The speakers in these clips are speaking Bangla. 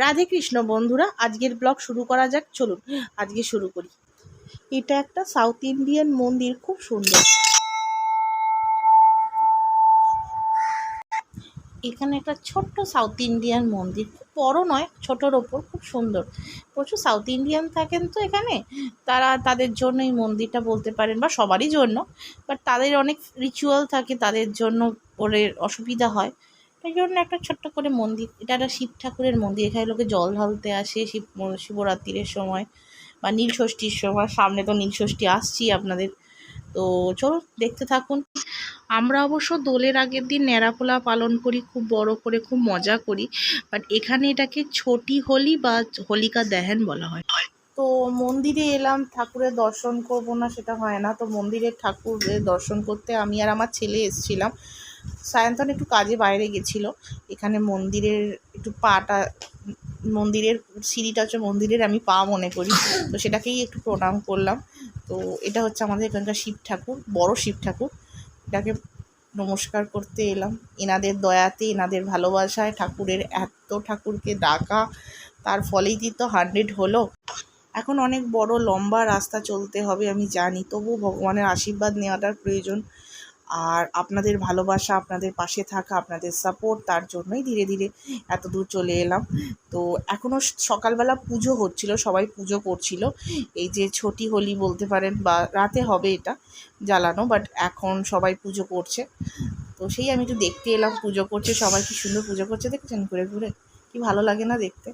রাধে কৃষ্ণ বন্ধুরা, আজকের ব্লগ শুরু করা যাক। চলুন আজকে শুরু করি। এটা একটা সাউথ ইন্ডিয়ান মন্দির, খুব সুন্দর। এখানে একটা ছোট্ট সাউথ ইন্ডিয়ান মন্দির, খুব বড় নয়, ছোটোর ওপর, খুব সুন্দর। প্রচুর সাউথ ইন্ডিয়ান থাকেন তো এখানে, তারা তাদের জন্য এই মন্দিরটা বলতে পারেন, বা সবারই জন্য, বাট তাদের অনেক রিচুয়াল থাকে, তাদের জন্য ওরে অসুবিধা হয়। তাই জন্য একটা ছোট্ট করে মন্দির। এটা একটা শিব ঠাকুরের মন্দির। এখানে লোকে জল ঢালতে আসে শিবরাত্রির সময় বা নীলষষ্ঠীর সময়। সামনে তো নীলষষ্ঠী আসছি আপনাদের, তো চলুন দেখতে থাকুন। আমরা অবশ্য দোলের আগের দিন ন্যাড়াপোলা পালন করি, খুব বড় করে, খুব মজা করি। বাট এখানে এটাকে ছোটি হোলি বা হোলিকা দহন বলা হয়। তো মন্দিরে এলাম, ঠাকুরের দর্শন করব না সেটা হয় না। তো মন্দিরের ঠাকুরের দর্শন করতে আমি আর আমার ছেলে এসেছিলাম। সায়ন্তন একটু কাজে বাইরে গেছিলো। এখানে মন্দিরের একটু পাটা, মন্দিরের সিঁড়িটা হচ্ছে মন্দিরের আমি পা মনে করি, তো সেটাকেই একটু প্রণাম করলাম। তো এটা হচ্ছে আমাদের এখানকার শিব ঠাকুর, বড় শিব ঠাকুর। এটাকে নমস্কার করতে এলাম। এনাদের দয়াতে, এনাদের ভালোবাসায়, ঠাকুরের এত ঠাকুরকে ডাকা, তার ফলেই তো 100 হলো। এখন অনেক বড় লম্বা রাস্তা চলতে হবে আমি জানি, তবু ভগবানের আশীর্বাদ নেওয়াটার প্রয়োজন। আর আপনাদের ভালোবাসা, আপনাদের পাশে থাকা, আপনাদের সাপোর্ট, তার জন্যই ধীরে ধীরে এত দূর চলে এলাম। তো এখনও সকালবেলা পুজো হচ্ছিল, সবাই পুজো করছিল। এই যে ছোটি হোলি বলতে পারেন, বা রাতে হবে এটা জ্বালানো, বাট এখন সবাই পুজো করছে। তো সেই আমি একটু দেখতে এলাম, পুজো করছে সবাই, কি সুন্দর পুজো করছে দেখেছেন ঘুরে ঘুরে, কি ভালো লাগে না দেখতে?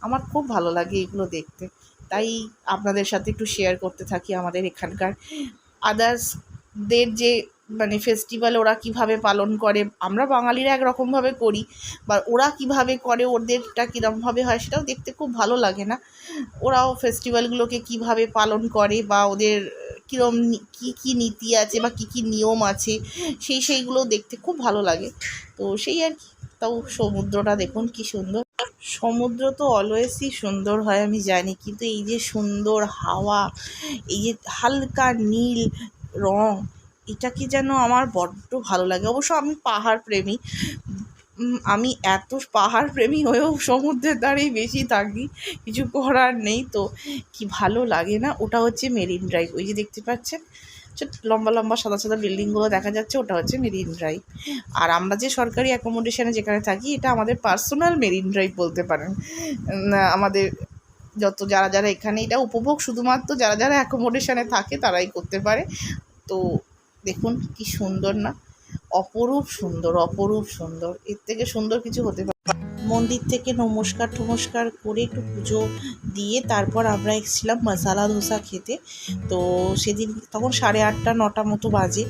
আমার খুব ভালো লাগে এগুলো দেখতে, তাই আপনাদের সাথে একটু শেয়ার করতে থাকি আমাদের এখানকার আদার্সদের যে মানে ফেস্টিভ্যাল ওরা কিভাবে পালন করে। আমরা বাঙালিরা একরকমভাবে করি, বা ওরা কিভাবে করে, ওদেরটা কীরকমভাবে হয় সেটাও দেখতে খুব ভালো লাগে না? ওরাও ফেস্টিভ্যালগুলোকে কিভাবে পালন করে, বা ওদের কীরকম কী নীতি আছে, বা কী নিয়ম আছে, সেইগুলো দেখতে খুব ভালো লাগে। তো সেই আর কি। তাও সমুদ্রটা দেখুন কি সুন্দর। সমুদ্র তো অলওয়েজই সুন্দর হয় আমি জানি, কিন্তু এই যে সুন্দর হাওয়া, এই যে হালকা নীল রং, এটা কি যেন আমার বড্ড ভালো লাগে। অবশ্য আমি পাহাড় প্রেমী, আমি এত পাহাড় প্রেমী হয়েও সমুদ্রের ধারেই বেশি থাকি, কিছু করার নেই। তো কি ভালো লাগে না? ওটা হচ্ছে মেরিন ড্রাইভ, ওই যে দেখতে পাচ্ছেন লম্বা লম্বা সাদা সাদা বিল্ডিংগুলো দেখা যাচ্ছে, ওটা হচ্ছে মেরিন ড্রাইভ। আর আমরা যে সরকারি অ্যাকোমোডেশনে যেখানে থাকি, এটা আমাদের পার্সোনাল মেরিন ড্রাইভ বলতে পারেন। আমাদের যারা যারা এখানে, এটা উপভোগ শুধুমাত্র যারা যারা অ্যাকোমোডেশনে থাকে তারাই করতে পারে। তো দেখুন কি সুন্দর না? অপরূপ সুন্দর, অপরূপ সুন্দর। এর থেকে সুন্দর কিছু হতে পারে? মন্দির থেকে নমস্কার করে একটু পুজো দিয়ে তারপর আমরা এসেছিলাম মশালা ধোসা খেতে। তো সেদিন তখন 8:30 9টা মতো বাজে।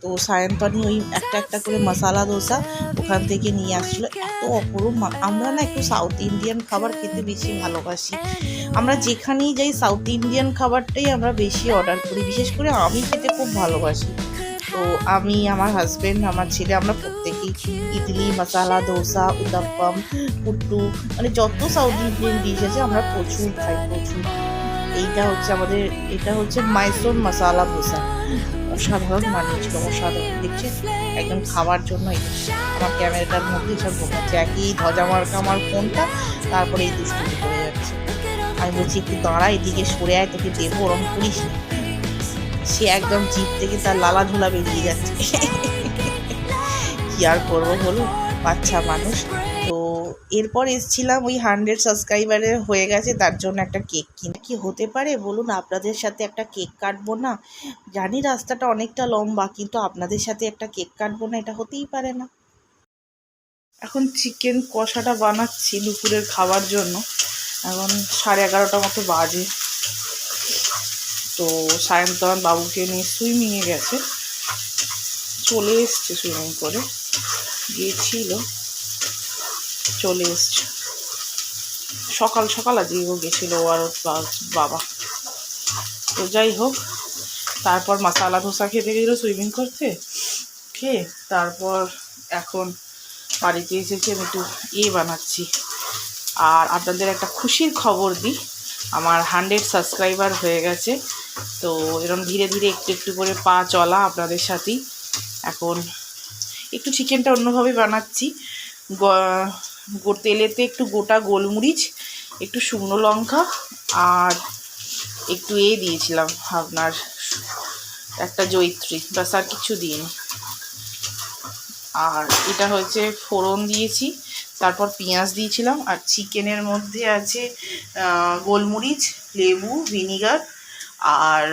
তো সায়ন্তনী ওই একটা একটা করে মশালা ধোসা ওখান থেকে নিয়ে আসছিলো। এত অপরূপ! আমরা না একটু সাউথ ইন্ডিয়ান খাবার খেতে বেশি ভালোবাসি। আমরা যেখানেই যাই সাউথ ইন্ডিয়ান খাবারটাই আমরা বেশি অর্ডার করি, বিশেষ করে আমি খেতে খুব ভালোবাসি। তো আমি, আমার হাজব্যান্ড, আমার ছেলে, আমরা প্রত্যেকেই ইডলি, মশালা ধোসা, উত্তাপ্পাম, পুট্টু, মানে যত সাউথ ইন্ডিয়ান ডিশ আছে আমরা প্রচুর খাই, প্রচুর। এটা হচ্ছে মাইসোর মশালা ধোসা। অসাধারণ বানিয়েছিল, অসাধারণ। দেখছেন একদম খাওয়ার জন্য। আমার ক্যামেরাটার মধ্যে সব ঢোকাচ্ছে, একই ধ্বজা মার্কা আমার ফোনটা, তারপরে এই দুষ্টুমি করে যাচ্ছে। আমি বলছি একটু দাঁড়া, এদিকে সরে আয়, তোকে দেবো, ওরম করিস না। সে একদম জিভ থেকে তার লালা ঝোলা বেরিয়ে যাচ্ছে। কি আর করবো বলুন, বাচ্চা মানুষ। তো এরপর এসেছিলাম, ওই 100 সাবস্ক্রাইবারের হয়ে গেছে, তার জন্য একটা কেক কিনে। কি হতে পারে বলুন, আপনাদের সাথে একটা কেক কাটবো না? জানি রাস্তাটা অনেকটা লম্বা, কিন্তু আপনাদের সাথে একটা কেক কাটবো না, এটা হতেই পারে না। এখন চিকেন কষাটা বানাচ্ছি দুপুরের খাওয়ার জন্য। এখন 11:30 মতো বাজে। তো সায়ন্তন বাবুকে নিয়ে সুইমিংয়ে গেছে, চলে এসছে, সুইমিং করে গিয়েছিল, চলে এসছে সকাল সকাল। আজকেও গেছিলো আর বাবা। তো যাই হোক, তারপর মশালা ধোসা খেতে গেছিলো সুইমিং করতে, খেয়ে তারপর এখন বাড়িতে এসেছি। আমি একটু বানাচ্ছি। আর আপনাদের একটা খুশির খবর দিই, আমার 100 সাবস্ক্রাইবার হয়ে গেছে। তো এরকম ধীরে ধীরে একটু একটু করে পা চলা আপনাদের সাথেই। এখন একটু চিকেনটা অন্যভাবে বানাচ্ছি। তেলেতে একটু গোটা গোলমরিচ, একটু শুকনো লঙ্কা আর একটু দিয়েছিলাম আপনার একটা জয়িত্রী, ব্যাস আর কিছু দিইনি। আর এটা হচ্ছে ফোড়ন দিয়েছি, তারপর পেঁয়াজ দিয়েছিলাম। আর চিকেনের মধ্যে আছে গোলমরিচ, লেবু, ভিনিগার আর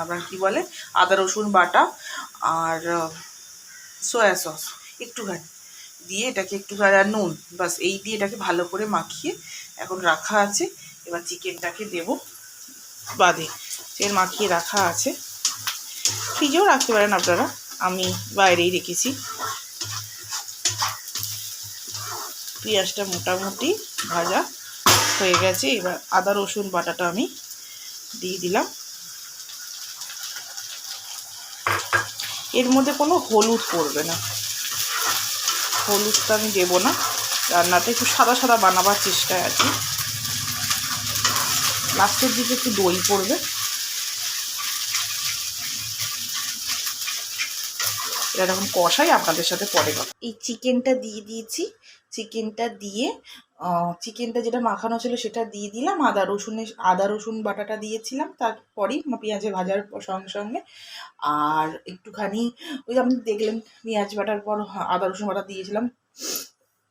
আবার কি বলে আদা রসুন বাটা আর সয়া সস একটুখানি দিয়ে এটাকে একটুখানি আর নুন, বাস এই দিয়ে এটাকে ভালো করে মাখিয়ে এখন রাখা আছে। এবার চিকেনটাকে দেবো বাদে, চিকেন মাখিয়ে রাখা আছে, ফ্রিজেও রাখতে পারেন আপনারা, আমি বাইরেই রেখেছি। পেঁয়াজটা মোটামুটি ভাজা হয়ে গেছে, এবার আদা রসুন বাটাটা আমি দিয়ে দিলাম। এর মধ্যে কোনো হলুদ পড়বে না, হলুদটা আমি দেবো না, রান্নাটা একটু সাদা সাদা বানাবার চেষ্টায় আছি। লাস্টের দিকে একটু দই পড়বে। এরকম কষাই আপনাদের সাথে পরে কথা। এই চিকেনটা দিয়ে দিয়েছি, চিকেনটা দিয়ে চিকেনটা যেটা মাখানো ছিল সেটা দিয়ে দিলাম, আদা রসুন বাটাটা দিয়েছিলাম তারপরেই পেঁয়াজে ভাজার সঙ্গে সঙ্গে। আর একটুখানি ওই আপনি দেখলেন পেঁয়াজ বাটার পর আদা রসুন বাটা দিয়েছিলাম,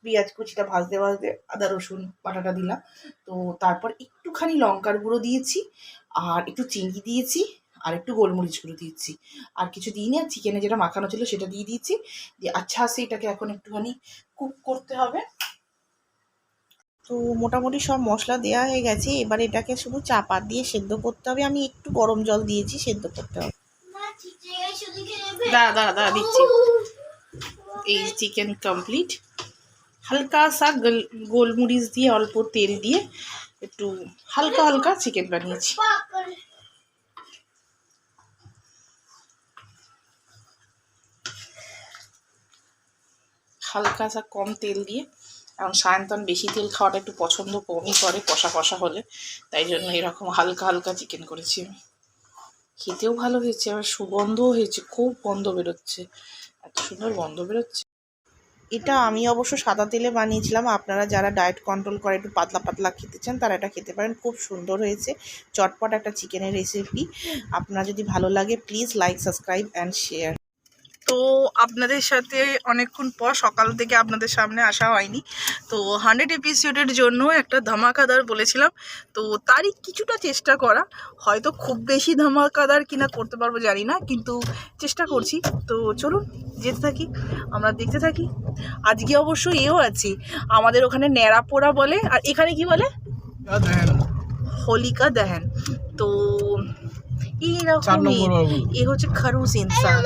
পেঁয়াজ কুচিটা ভাজতে ভাজতে আদা রসুন বাটাটা দিলাম। তো তারপর একটুখানি লঙ্কার গুঁড়ো দিয়েছি, আর একটু চিনি দিয়েছি, আর একটু গোলমরিচ গুঁড়ো দিয়েছি, আর কিছু দিইনি। আর চিকেনে যেটা মাখানো ছিল সেটা দিয়ে দিয়েছি, দিয়ে আচ্ছা এটাকে এখন একটুখানি কুক করতে হবে। তো মোটামুটি সব মশলা দেওয়া হয়ে গেছে, এবার এটাকে শুধু চাপা দিয়ে সেদ্ধ করতে হবে। আমি একটু গরম জল দিয়েছি, সেদ্ধ করতে হবে। দাদা দিচ্ছি। এই চিকেন কমপ্লিট। হালকা সা গোলমরিচ দিয়ে অল্প তেল দিয়ে একটু হালকা হালকা চিকেন বানিয়েছি। হালকা সা কম তেল দিয়ে, এখন সায়ন্তন বেশি তেল খাওয়াটা একটু পছন্দ কমই করে কষা কষা হলে, তাই জন্য এরকম হালকা হালকা চিকেন করেছি আমি। খেতেও ভালো হয়েছে, আবার সুগন্ধও হয়েছে, খুব গন্ধ বেরোচ্ছে, এত সুন্দর গন্ধ বেরোচ্ছে। এটা আমি অবশ্য সাদা তেলে বানিয়েছিলাম, আপনারা যারা ডায়েট কন্ট্রোল করে একটু পাতলা পাতলা খেতে চান তারা এটা খেতে পারেন, খুব সুন্দর হয়েছে। চটপট একটা চিকেনের রেসিপি। আপনার যদি ভালো লাগে please like, subscribe and share. তো আপনাদের সাথে অনেকক্ষণ পর সকাল থেকে আপনাদের সামনে আসা হয়নি, তো 100 এপিসোডের জন্য একটা ধামাকাদার বলেছিলাম, তো তারই কিছুটা চেষ্টা করা, হয়তো খুব বেশি ধামাকাদার কিনা করতে পারবো জানি না, কিন্তু চেষ্টা করছি। তো চলুন যেতে থাকি, আমরা দেখতে থাকি। আজকে অবশ্য আছে, আমাদের ওখানে ন্যাড়া পোড়া বলে, আর এখানে কি বলে হোলিকা দহন। তো এইরকমই এ হচ্ছে খরুস ইনসান।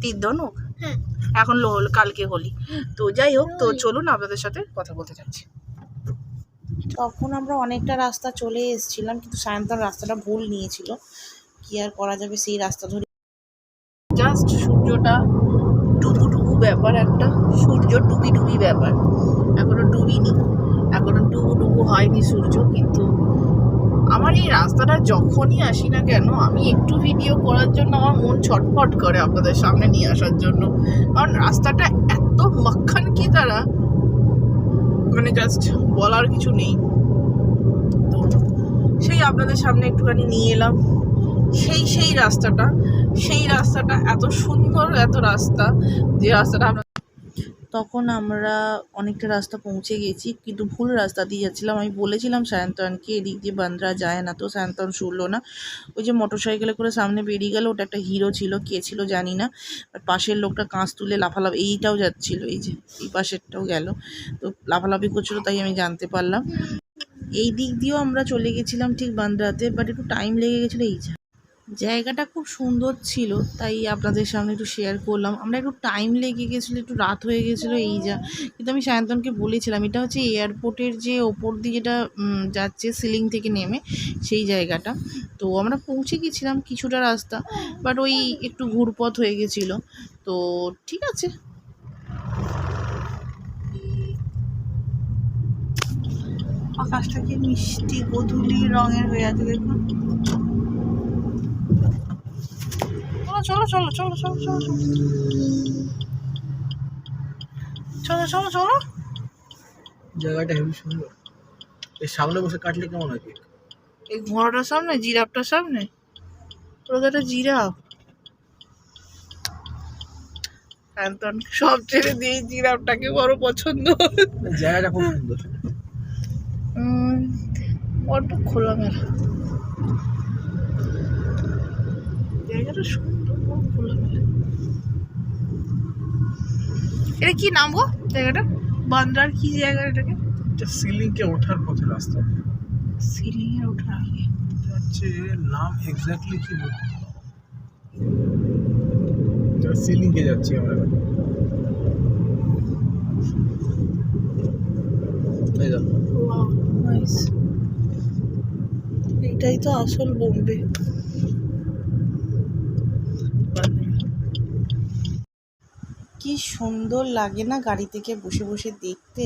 তীর্ধনুক এখন কালকে হোলি। তো যাই হোক, তো চলুন আপনাদের সাথে কথা বলতে যাচ্ছি। তখন আমরা অনেকটা রাস্তা চলে এসেছিলাম, কিন্তু সায়ন্তন রাস্তাটা ভুল নিয়েছিল, কি আর করা যাবে, সেই রাস্তা ধরে জাস্ট সূর্যটা ডুবু ব্যাপার, একটা সূর্য ডুবি ব্যাপার, এখনো ডুবিনি, এখনো ডুবু হয়নি সূর্য। কিন্তু আমার এই রাস্তাটা যখনই আসি না কেন, আমি একটু ভিডিও করার জন্য আমার মন ছটফট করে আপনাদের সামনে নিয়ে আসার জন্য, কারণ রাস্তাটা এত মাখন কি তারা, মানে জাস্ট বলার কিছু নেই। তো সেই আপনাদের সামনে একটুখানি নিয়ে এলাম সেই রাস্তাটা এত সুন্দর, এত রাস্তা, যে রাস্তাটা তখন আমরা অনেকটা রাস্তা পৌঁছে গেছি, কিন্তু ভুল রাস্তা দিয়ে যাচ্ছিলাম। আমি বলেছিলাম সায়ন্তনকে এদিক দিয়ে বান্দ্রা যায় না, তো সায়ন্তন শুনলো না। ওই যে মোটর সাইকেলে করে সামনে বেরিয়ে গেল, ওটা একটা হিরো ছিল, কে ছিল জানি না, পাশের লোকটা কাঁচ তুলে লাফালাফি, এইটাও যাচ্ছিলো, এই যে এই পাশেরটাও গেল, তো লাফালাফি করছিলো, তাই আমি জানতে পারলাম। এই দিক দিয়েও আমরা চলে গেছিলাম ঠিক বান্দ্রাতে, বাট একটু টাইম লেগে গেছিলো। এই জায়গাটা খুব সুন্দর ছিল, তাই আপনাদের সামনে একটু শেয়ার করলাম। আমরা একটু টাইম লেগে গেছিলো, একটু রাত হয়ে গেছিলো কিন্তু আমি সায়ন্তনকে বলেছিলাম এটা হচ্ছে এয়ারপোর্টের যে ওপর দিয়ে যেটা যাচ্ছে সিলিং থেকে নেমে, সেই জায়গাটা। তো আমরা পৌঁছে গেছিলাম কিছুটা রাস্তা, বাট ওই একটু ঘুরপথ হয়ে গেছিলো, তো ঠিক আছে। আকাশটা কি মিষ্টি গোধূলি রঙের হয়ে আছে দেখুন। চলো চলো চলো চলো চলো চলো চলো চলো চলো। জায়গাটা হেবি সুন্দর। এই সামনে বসে কাটলে কেমন হয় কেক? এই ঘোড়াটার সামনে, জিরাফটার সামনে, ওটা একটা জিরাফ। সায়ন্তন সব ছেড়ে দিয়ে জিরাফটাকে বড় পছন্দ। জায়গাটা খুব সুন্দর। বড্ড খোলামেলা জায়গাটা, সুন্দর বড় খোলামেলা। এটা কি নাম গো জায়গাটা? বান্দ্রার কি জায়গা এটাকে? এটা সিলিংকে ওঠার পথে রাস্তা। সিলিং এ ওঠার আগে হচ্ছে নাম এক্স্যাক্টলি কি বলতে, সিলিংকে যাচ্ছি আমরা। এই দেখো, ওয়াও নাইস। এটাই তো আসল বোম্বে। কি সুন্দর লাগে না গাড়ি থেকে বসে বসে দেখতে,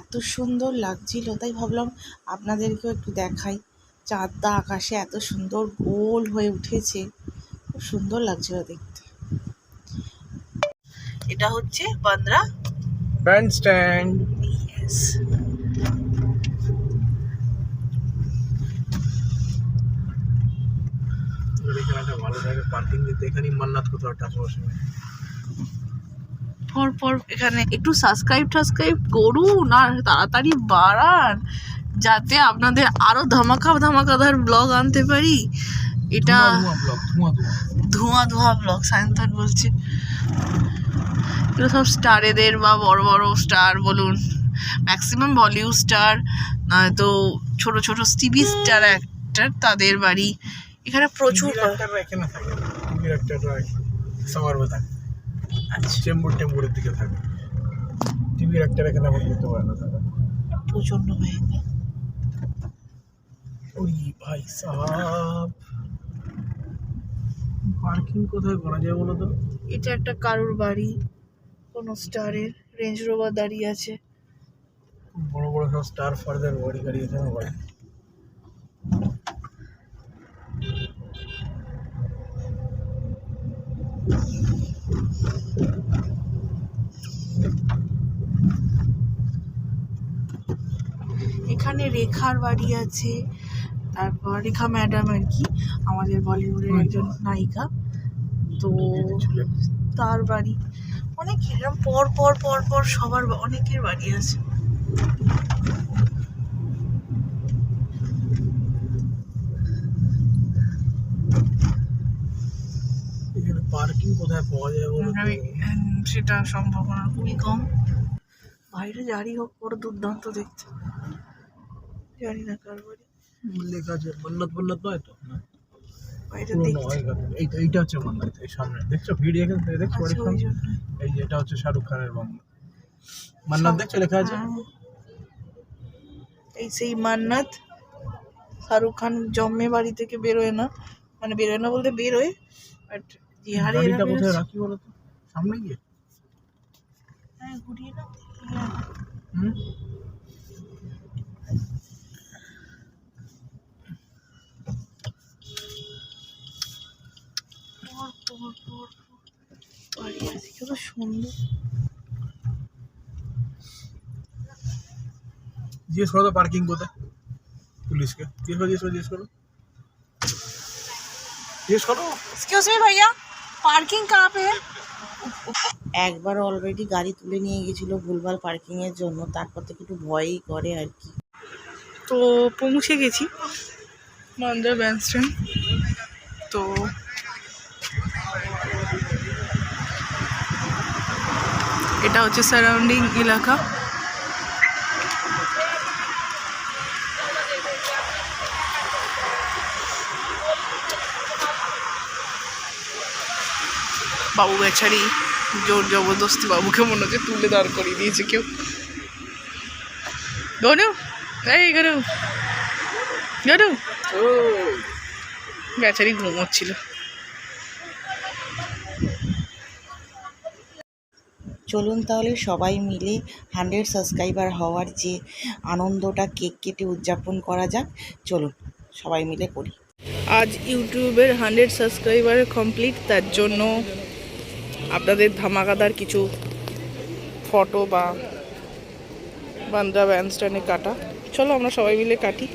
এত সুন্দর লাগছিল, তাই ভাবলাম আপনাদেরকেও একটু দেখাই। চাঁদটা আকাশে এত সুন্দর গোল হয়ে উঠেছে, খুব সুন্দর লাগছিল দেখতে। এটা হচ্ছে বান্দ্রা ব্যান্ডস্ট্যান্ড। ইয়েস। এখানে একটা ভালো জায়গায় পার্কিং দিতে, এখানেই মান্নাত কোথাও টাকা বসে। পর এখানে একটু সাবস্ক্রাইব করুন আর তাড়াতাড়ি বাড়ান, যাতে আপনাদের আরো ধামাকাদার ব্লগ আনতে পারি। এটা ধোঁয়া ব্লগ সায়ন্তন বলছে। এগুলো সব স্টারেদের বা বড় বড় স্টার বলুন, ম্যাক্সিমাম বলিউড স্টার, নয়তো ছোট ছোট টিভি স্টার অ্যাক্টর, তাদের বাড়ি এখানে প্রচুর। এখানে থাকে টিভির অ্যাক্টররা সামারবে থাকে, আচ্ছা টেম্বুরের দিকে থাকে। টিভির অ্যাক্টর এখানে এখন করতে পারে না তারা, প্রচন্ড মেহেঙ্গা। ওই ভাই সাহাব, পার্কিং কোথায় করা যায় বলো তো? এটা একটা কারুর বাড়ি, কোনো স্টারের রেঞ্জ রোভার দাঁড়িয়ে আছে। বড় বড় সব স্টার ফারদের বাড়ি গাড়ি এখানে বাড়ি। এখানে রেখার বাড়ি আছে, তারপর রেখা ম্যাডাম আর কি, আমাদের বলিউডের একজন নায়িকা, তো তার বাড়ি। অনেক এরকম পর সবার অনেকের বাড়ি আছে। এখানে পার্কিং কোথায় পাওয়া যায় বলো তো? সেটা সম্ভাবনা খুবই কম। বাইরে যারই হোক বড় দুর্দান্ত দেখতে, জানি না কার বাড়ি। লেখা আছে মান্নাত নয় তো? বাইরে পুরনো দেখতে হয়ে গেছে। এইটা হচ্ছে মান্নাত। এই সামনে দেখছো ভিড়, এখান থেকে দেখছো বাড়ির আচ্ছা, ওই সামনে? জন্য। এই যে এটা হচ্ছে শাহরুখ খানের বাংলা। মান্নাত দেখছো লেখা আছে? এই সেই মান্নাত। শাহরুখ খান জন্মে বাড়ি থেকে বেরোয় না, মানে বেরোয় না বলতে বেরোয়, বাট যে হারে এরা গাড়িটা কোথায় বেরোচ্ছে। রাখি বলো তো? সামনে গিয়ে? হ্যাঁ ঘুরিয়ে না। হুম, পর বাড়ি আছে, কত সুন্দর। জিজ্ঞেস করো তো পার্কিং কোথায় পুলিশকে, জিজ্ঞেস করো। एक्सक्यूज मी भैया, पार्किंग कहाँ पे है? একবার অলরেডি গাড়ি তুলে নিয়ে গেছিলো ভুলভাল পার্কিংয়ের জন্য, তারপর থেকে একটু ভয়ই করে আর কি। তো পৌঁছে গেছি বান্দ্রা ব্যান্ডস্ট্যান্ড। তো এটা হচ্ছে সারাউন্ডিং এলাকা। বাবু বেচারি জোর জবরদস্তি বাবুকে মনে হচ্ছে তুলে দাঁড় করিয়ে দিয়েছে কেউ। গনু এই গনু বেচারি ঘুমোচ্ছিল। চলুন তাহলে সবাই মিলে 100 সাবস্ক্রাইবার হওয়ার যে আনন্দটা কেক কেটে উদযাপন করা যাক। চলুন সবাই মিলে করি। আজ ইউটিউবের 100 সাবস্ক্রাইবার কমপ্লিট, তার জন্য আপনাদের ধামাকাদার কিছু ফটো বা বান্দ্রা ব্যান্ডস্ট্যান্ডে কাটা। চলো আমরা সবাই মিলে কাটি।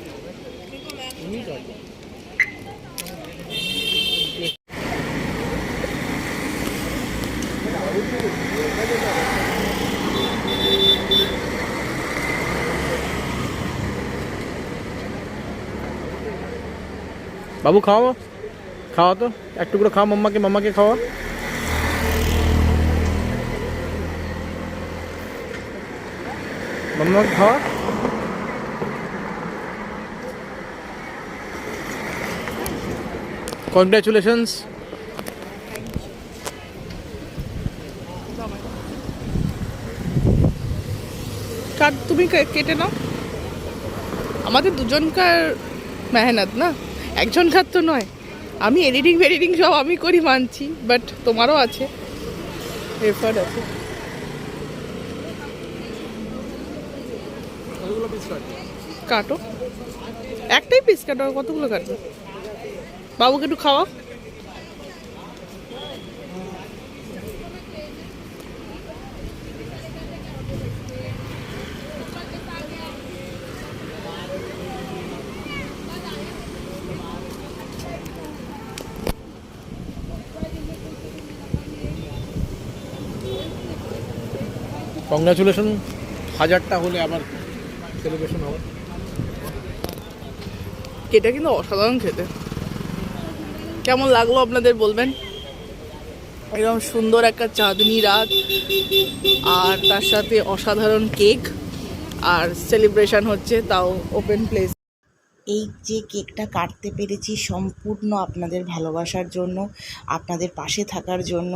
বাবু খাওয়া খাওয়া তো একটু করে খাওয়া, মাম্মাকে খাওয়া। মাম্মাকে খাওয়া। কংগ্রাচুলেশনস। কাট, তুমি কেটে নাও। আমাদের দুজনকার মেহনত না, একজনকার তো নয়। আমি এডিটিং সব আমি করি মানছি, বাট তোমারও আছে, এফার্ট আছে। কাটো, একটাই পিস কাটো, কতগুলো কাটবে? বাবুকে একটু খাওয়া। কংগ্রাচুলেশন, 1000টা হলে আবার সেলিব্রেশন হবে। এটা কিন্তু অসাধারণ খেতে। কেমন লাগলো আপনাদের বলবেন। একদম সুন্দর একটা চাঁদনি রাত, আর তার সাথে অসাধারণ কেক, আর সেলিব্রেশন হচ্ছে, তাও ওপেন প্লেস। এই যে কেকটা কাটতে পেরেছি সম্পূর্ণ আপনাদের ভালোবাসার জন্য, আপনাদের পাশে থাকার জন্য।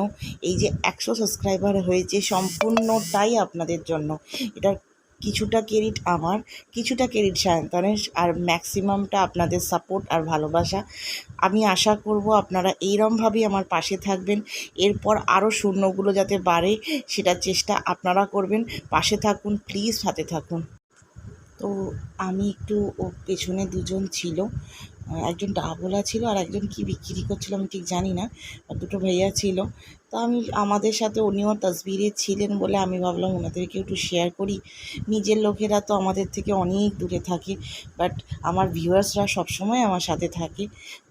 এই যে 100 সাবস্ক্রাইবার হয়েছে সম্পূর্ণটাই আপনাদের জন্য। এটার কিছুটা ক্রেডিট আমার, কিছুটা ক্রেডিট সায়ন্তনের, আর ম্যাক্সিমামটা আপনাদের সাপোর্ট আর ভালোবাসা। আমি আশা করব আপনারা এইরমভাবেই আমার পাশে থাকবেন। এরপর আরও শূন্যগুলো যাতে বাড়ে সেটার চেষ্টা আপনারা করবেন। পাশে থাকুন প্লিজ, সাথে থাকুন। তো আমি একটু, ও পেছনে দুজন ছিল, একজন ডাবলা ছিল আর একজন কি বিক্রি করছিল আমি ঠিক জানি না, আর দুটো ভাইয়া ছিল। তো আমি, আমাদের সাথে উনিও তসবিরে ছিলেন বলে আমি ভাবলাম ওনাদেরকে একটু শেয়ার করি। নিজের লোকেরা তো আমাদের থেকে অনেক দূরে থাকে, বাট আমার ভিউয়ার্সরা সবসময় আমার সাথে থাকে।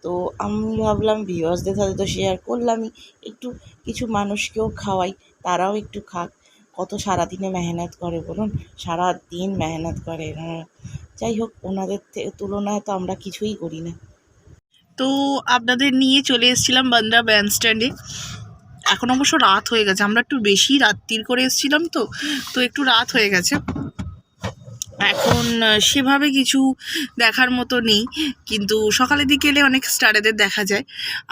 তো আমি ভাবলাম ভিউয়ার্সদের সাথে তো শেয়ার করলামই, একটু কিছু মানুষকেও খাওয়াই, তারাও একটু খাক। কত সারাদিনে মেহনত করে বলুন, সারা দিন মেহনত করে। যাই হোক, ওনাদের তুলনায় তো আমরা কিছুই করি না। তো আপনাদের নিয়ে চলে এসেছিলাম বান্দ্রা ব্যান্ডস্ট্যান্ডে। এখন অবশ্য রাত হয়ে গেছে, আমরা একটু বেশি রাত্রির করে এসেছিলাম, তো একটু রাত হয়ে গেছে। এখন সেভাবে কিছু দেখার মতো নেই, কিন্তু সকালের দিকে এলে অনেক স্টারেদের দেখা যায়।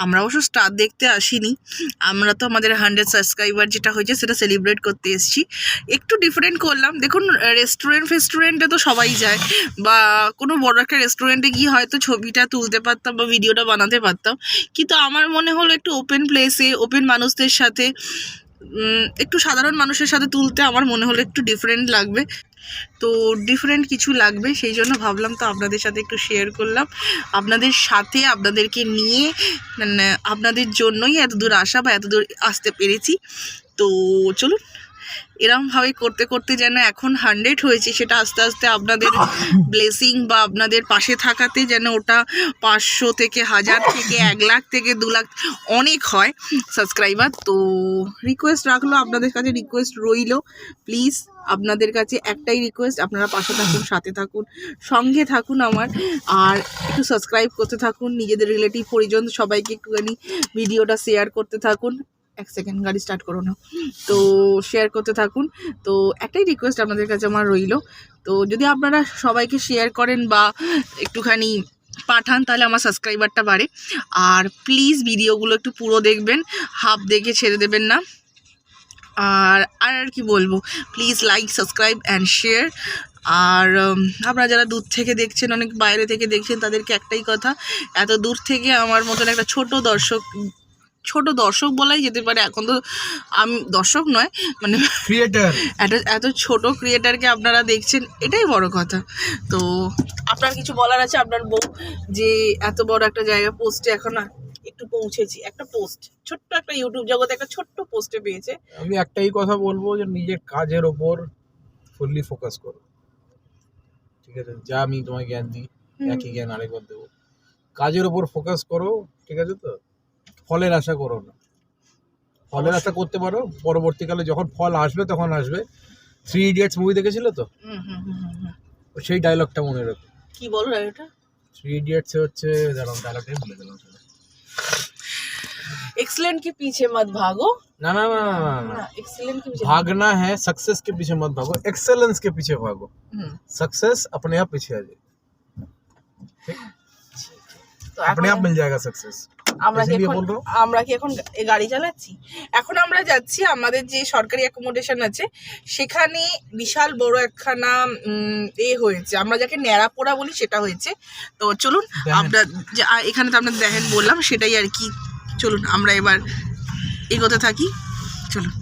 আমরা অবশ্য স্টার দেখতে আসিনি, আমরা তো আমাদের 100 সাবস্ক্রাইবার যেটা হয়েছে সেটা সেলিব্রেট করতে এসেছি। একটু ডিফারেন্ট করলাম। দেখুন, রেস্টুরেন্টে তো সবাই যায়, বা কোনো বড় একটা রেস্টুরেন্টে গিয়ে হয়তো ছবিটা তুলতে পারতাম বা ভিডিওটা বানাতে পারতাম, কিন্তু আমার মনে হলো একটু ওপেন প্লেসে, ওপেন মানুষদের সাথে, একটু সাধারণ মানুষের সাথে তুলতে আমার মনে হলো একটু ডিফারেন্ট লাগবে। তো ডিফারেন্ট কিছু লাগবে, সেই জন্য ভাবলাম তো আপনাদের সাথে একটু শেয়ার করলাম। আপনাদের সাথে, আপনাদেরকে নিয়ে, মানে আপনাদের জন্যই এত দূর আসা বা এত দূর আসতে পেরেছি। তো চলুন, এরমভাবে করতে করতে যেন এখন 100 হয়েছে, সেটা আস্তে আস্তে আপনাদের ব্লেসিং বা আপনাদের পাশে থাকাতে যেন ওটা 500 থেকে 1000 থেকে 1 লাখ থেকে 2 লাখ অনেক হয় সাবস্ক্রাইবার। তো রিকোয়েস্ট রাখলো, আপনাদের কাছে রিকোয়েস্ট রইল, প্লিজ আপনাদের কাছে একটাই রিকোয়েস্ট, আপনারা পাশে থাকুন, সাথে থাকুন, সঙ্গে থাকুন আমার, আর একটু সাবস্ক্রাইব করতে থাকুন। নিজেদের রিলেটিভ পরিজন সবাইকে একটুখানি ভিডিওটা শেয়ার করতে থাকুন। 1 সেকেন্ড, গাড়ি স্টার্ট করো না। তো শেয়ার করতে থাকুন। তো একটাই রিকোয়েস্ট আপনাদের কাছে আমার রইল, তো যদি আপনারা সবাইকে শেয়ার করেন বা একটুখানি পাঠান তাহলে আমার সাবস্ক্রাইবারটা বাড়ে। আর প্লিজ ভিডিওগুলো একটু পুরো দেখবেন, হাফ দেখে ছেড়ে দেবেন না। আর আর কি বলবো, please like, subscribe and share. আর আপনারা যারা দূর থেকে দেখছেন, অনেক বাইরে থেকে দেখছেন, তাদেরকে একটাই কথা, এত দূর থেকে আমার মতন একটা ছোট দর্শক বলাই যেতে পারে, এখন তো আমি দর্শক নয়, মানে ক্রিয়েটার। এত ছোট ক্রিয়েটারকে আপনারা দেখছেন, এটাই বড় কথা। তো আপনার কিছু বলার আছে আপনার বউ যে এত বড় একটা জায়গা পোস্টে এখন একটু পৌঁছেছি, একটা পোস্ট, ছোট্ট একটা ইউটিউব জগতে একটা ছোট্ট পোস্টে পেয়েছে। আমি একটাই কথা বলবো যে নিজের কাজের ওপর ফুললি ফোকাস করো, ঠিক আছে? যা আমি তোমায় জ্ঞান দিই একই জ্ঞান আরেকবার দেবো। কাজের ওপর ফোকাস করো, ঠিক আছে? তো ফলের আশা করো না। ফলের আশা করতে পারো, পরবর্তীকালে যখন ফল আসবে তখন আসবে। 3 ইডিয়টস মুভি দেখেছিলে তো? সেই ডায়লগটা মনে রাখো। কি বলো এটা? 3 ইডিয়টস হচ্ছে, দাঁড়াও ডায়লগটাই ভুলে গেলাম। एक्सीलेंट के पीछे मत भागो। ना ना ना ना ना, एक्सीलेंट के पीछे भागना है, सक्सेस के पीछे मत भागो, एक्सेलेंस के पीछे भागो। सक्सेस अपने आप पीछे आ जाएगी, তো अपने आप मिल जाएगा सक्सेस। আমরা কি এখন গাড়ি চালাচ্ছি? এখন আমরা যাচ্ছি আমাদের যে সরকারি অ্যাকোমোডেশন আছে সেখানে বিশাল বড় একখানা হয়েছে, আমরা যাকে ন্যাড়াপোড়া বলি সেটা হয়েছে। তো চলুন আমরা এখানে তো আপনাদের দেখেন বললাম সেটাই আর কি। চলুন আমরা এবার এগোতে থাকি, চলুন।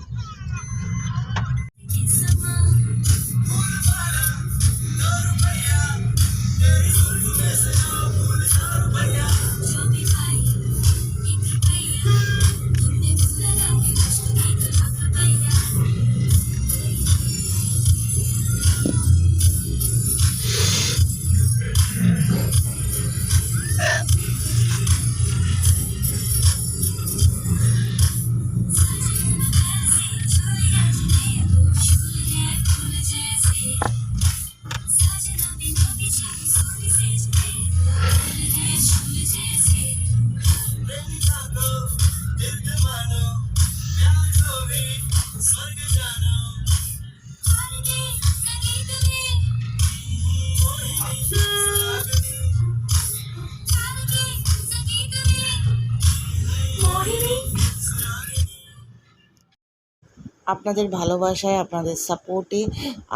আপনাদের ভালোবাসায়, আপনাদের সাপোর্টে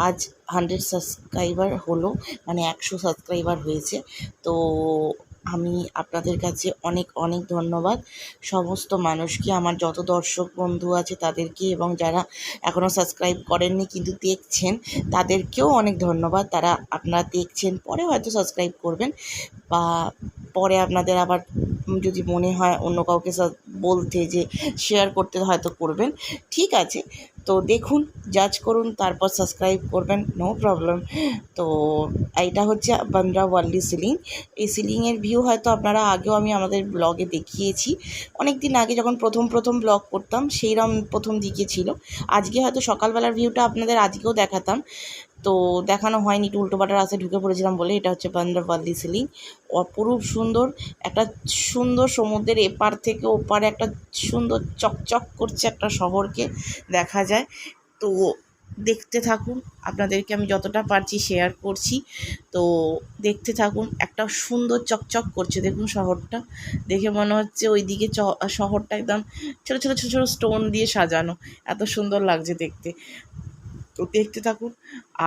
আজ 100 সাবস্ক্রাইবার হলো, মানে 100 সাবস্ক্রাইবার হয়েছে। তো আমি আপনাদের কাছে অনেক অনেক ধন্যবাদ সমস্ত মানুষকে, আমার যত দর্শক বন্ধু আছে তাদেরকে, এবং যারা এখনও সাবস্ক্রাইব করেননি কিন্তু দেখছেন তাদেরকেও অনেক ধন্যবাদ। তারা আপনারা দেখছেন, পরে হয়তো সাবস্ক্রাইব করবেন, বা পরে আপনাদের আবার যদি মনে হয় অন্য কাউকে বলতে যে শেয়ার করতে হয়তো করবেন, ঠিক আছে। তো দেখুন, জাজ করুন, তারপর সাবস্ক্রাইব করবেন, নো প্রবলেম। তো এইটা হচ্ছে বান্দ্রা ওয়ার্লি সিলিং। এই সিলিংয়ের ভিউ হয়তো আপনারা আগেও আমি আমাদের ব্লগে দেখিয়েছি, অনেক দিন আগে যখন প্রথম ব্লগ করতাম সেইরকম প্রথম দিকে ছিল। আজকে হয়তো সকালবেলার ভিউটা আপনাদের আজকেও দেখাতাম, তো দেখানো হয়নি, একটু উল্টোপাল্টা রাস্তায় ঢুকে পড়েছিলাম বলে। এটা হচ্ছে বান্দ্রা ওয়ার্লি সিলিং, অপরূপ সুন্দর একটা সুন্দর সমুদ্রের এপার থেকে ওপারে একটা সুন্দর চকচক করছে একটা শহরকে দেখা যায়। তো দেখতে থাকুন, আপনাদেরকে আমি যতটা পারছি শেয়ার করছি, তো দেখতে থাকুন। একটা সুন্দর চকচক করছে, দেখুন শহরটা দেখে মনে হচ্ছে ওইদিকে শহরটা একদম ছোটো ছোটো ছোটো ছোটো স্টোন দিয়ে সাজানো, এত সুন্দর লাগছে দেখতে। তো দেখতে থাকুন,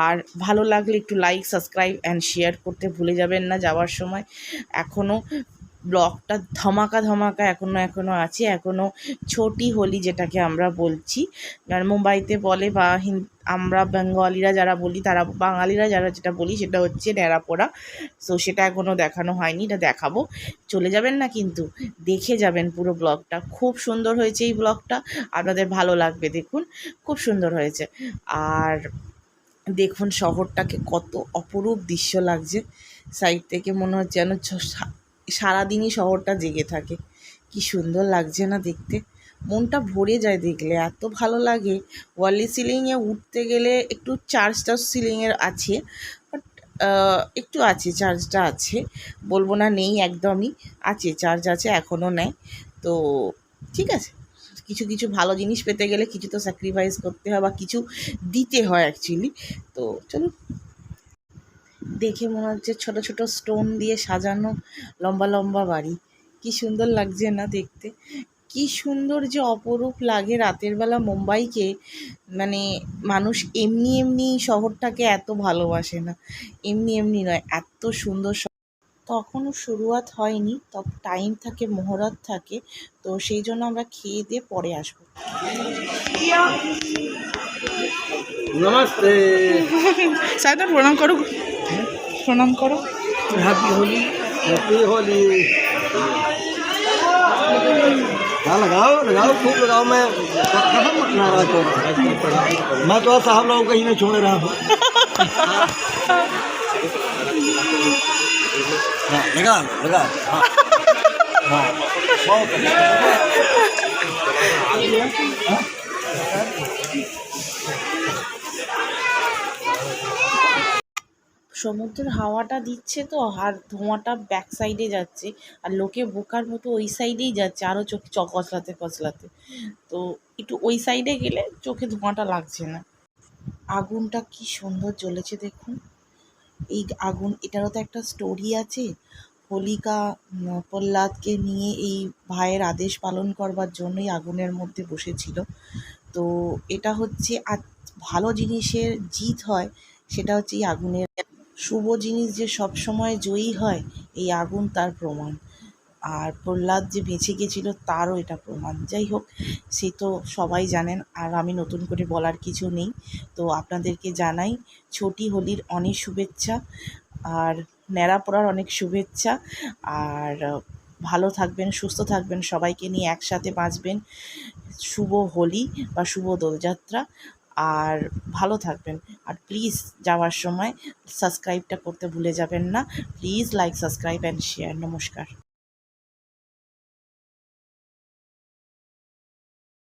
আর ভালো লাগলে একটু লাইক, সাবস্ক্রাইব অ্যান্ড শেয়ার করতে ভুলে যাবেন না যাওয়ার সময়। এখনও ব্লগটা ধামাকা এখনও আছে, এখনও ছোটি হোলি যেটাকে আমরা বলছি, আর মুম্বাইতে বলে, বা আমরা বেঙ্গলিরা যারা বলি, তারা বাঙালিরা যারা যেটা বলি সেটা হচ্ছে ন্যাড়াপোড়া। সো সেটা এখনও দেখানো হয়নি, এটা দেখাবো। চলে যাবেন না কিন্তু, দেখে যাবেন পুরো ব্লগটা। খুব সুন্দর হয়েছে এই ব্লগটা, আপনাদের ভালো লাগবে, দেখুন খুব সুন্দর হয়েছে। আর দেখুন শহরটাকে কত অপরূপ দৃশ্য লাগছে, সাইড থেকে মনে হচ্ছে যেন সারাদিনই শহরটা জেগে থাকে। কি সুন্দর লাগছে না দেখতে, মনটা ভরে যায় দেখলে, এত ভালো লাগে। ওয়ার্লি সিলিংয়ে উঠতে গেলে একটু চার্জটা সিলিংয়ের আছে, বাট একটু আছে, চার্জটা আছে, বলবো না নেই, একদমই আছে, চার্জ আছে, এখনও নেয়। তো ঠিক আছে, কিছু ভালো জিনিস পেতে গেলে কিছু তো স্যাক্রিফাইস করতে হয়, বা কিছু দিতে হয় অ্যাকচুয়ালি। তো চলো, দেখে মনে হচ্ছে ছোট ছোট স্টোন দিয়ে সাজানো লম্বা লম্বা বাড়ি, কি সুন্দর লাগছে না দেখতে, কি সুন্দর যে অপরূপ লাগে রাতের বেলা মুম্বাইকে। মানে মানুষ এমনি শহরটাকে এত ভালোবাসে না, এমনি নয়, এত সুন্দর তখনও শুরুয়াত হয়নি, টাইম থাকে, মহরত থাকে, তো সেই জন্য আমরা খেয়ে দিয়ে পরে আসবো। नमस्ते। সায়দা প্রণাম করো, প্রণাম করো। हैप्पी होली। हैप्पी होली। हाँ लगाओ लगाओ खूब लगाओ। मैं कसम मत नाराज हो रहा। मैं तो साहब लोगों को कहीं नहीं छोड़ रहा हूँ। हाँ, लगा लगा। हाँ हाँ बहुत সমুদ্রের হাওয়াটা দিচ্ছে তো, আর ধোঁয়াটা ব্যাক সাইডে যাচ্ছে, আর লোকে বোকার মতো ওই সাইডেই যাচ্ছে আরও চোখ কচলাতে কচলাতে। তো একটু ওই সাইডে গেলে চোখে ধোঁয়াটা লাগছে না। আগুনটা কি সুন্দর জ্বলেছে দেখুন। এই আগুন, এটারও তো একটা স্টোরি আছে। হোলিকা প্রহ্লাদকে নিয়ে এই ভাইয়ের আদেশ পালন করবার জন্যই আগুনের মধ্যে বসেছিল। তো এটা হচ্ছে ভালো জিনিসের জিত হয়, সেটা হচ্ছে এই আগুনের। শুভ জিনিস যে সবসময় জয়ী হয়, এই আগুন তার প্রমাণ। আর প্রহ্লাদ যে বেঁচে গেছিলো তারও এটা প্রমাণ। যাই হোক, সে তো সবাই জানেন, আর আমি নতুন করে বলার কিছু নেই। তো আপনাদেরকে জানাই ছোটি হোলির অনেক শুভেচ্ছা, আর ন্যাড়া পড়ার অনেক শুভেচ্ছা। আর ভালো থাকবেন, সুস্থ থাকবেন, সবাইকে নিয়ে একসাথে বাঁচবেন। শুভ হোলি বা শুভ দোলযাত্রা। আর ভালো থাকবেন। আর প্লিজ যাওয়ার সময় সাবস্ক্রাইবটা করতে ভুলে যাবেন না। Please like, subscribe and share. নমস্কার।